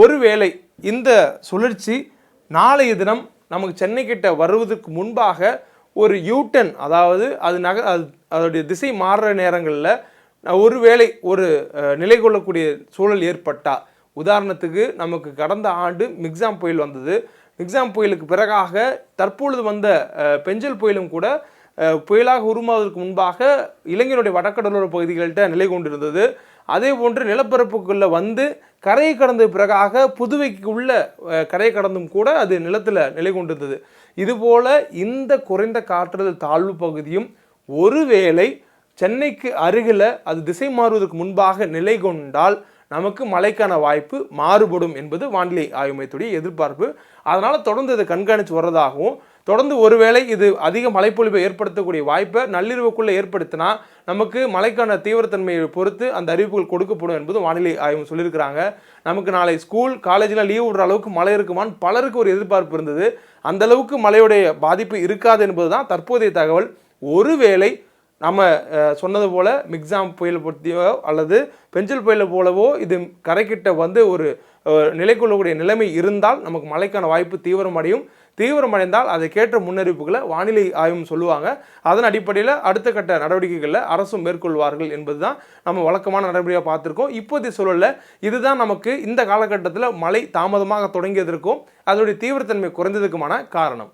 ஒருவேளை இந்த சுழற்சி நாளைய தினம் நமக்கு சென்னை கிட்ட வருவதற்கு முன்பாக ஒரு யூட்டன், அதாவது அதோடைய திசை மாறுற நேரங்களில் ஒருவேளை ஒரு நிலை கொள்ளக்கூடிய சூழல் ஏற்பட்டால், உதாரணத்துக்கு நமக்கு கடந்த ஆண்டு மிக்ஸாம் புயல் வந்தது. மிக்ஸாம் புயலுக்கு பிறகாக தற்பொழுது வந்த பெஞ்சல் புயலும் கூட புயலாக உருமாவதற்கு முன்பாக இலங்கையினுடைய வடகடலோர பகுதிகள்கிட்ட நிலை கொண்டிருந்தது. அதே போன்று நிலப்பரப்புக்குள்ளே வந்து கரையை கடந்த பிறகாக புதுவைக்கு உள்ள கரையை கடந்தும் கூட அது நிலத்தில் நிலை கொண்டிருந்தது. இதுபோல் இந்த குறைந்த காற்றழுத்த தாழ்வு பகுதியும் ஒருவேளை சென்னைக்கு அருகில் அது திசை மாறுவதற்கு முன்பாக நிலை கொண்டால் நமக்கு மழைக்கான வாய்ப்பு மாறுபடும் என்பது வானிலை ஆய்வு மையத்துடைய எதிர்பார்ப்பு. அதனால் தொடர்ந்து இதை கண்காணித்து வர்றதாகவும், தொடர்ந்து ஒருவேளை இது அதிக மழைப்பொழிவை ஏற்படுத்தக்கூடிய வாய்ப்பை நள்ளிரவுக்குள்ளே ஏற்படுத்தினா நமக்கு மழைக்கான தீவிரத்தன்மையை பொறுத்து அந்த அறிவிப்புகள் கொடுக்கப்படும் என்பதும் வானிலை ஆய்வு சொல்லியிருக்கிறாங்க. நமக்கு நாளை ஸ்கூல் காலேஜில் லீவ் விடுற அளவுக்கு மழை இருக்குமான்னு பலருக்கு ஒரு எதிர்பார்ப்பு இருந்தது. அந்த அளவுக்கு மழையுடைய பாதிப்பு இருக்காது என்பது தான் தற்போதைய தகவல். ஒருவேளை நம்ம சொன்னது போல் மிக்ஸாம் புயலை பற்றியோ அல்லது பெஞ்சல் புயலை போலவோ இது கரைக்கிட்ட வந்து ஒரு நிலை கொள்ளக்கூடிய நிலைமை இருந்தால் நமக்கு மழைக்கான வாய்ப்பு தீவிரமடைந்தால் அதற்கேற்ற முன்னறிவிப்புகளை வானிலை ஆய்வும் சொல்லுவாங்க. அதன் அடிப்படையில் அடுத்த கட்ட நடவடிக்கைகளில் அரசும் மேற்கொள்வார்கள் என்பது தான் நம்ம வழக்கமான நடைமுறையாக பார்த்துருக்கோம். இப்போதைய சூழலில் இதுதான் நமக்கு இந்த காலகட்டத்தில் மழை தாமதமாக தொடங்கியதற்கும் அதனுடைய தீவிரத்தன்மை குறைந்ததுக்குமான காரணம்.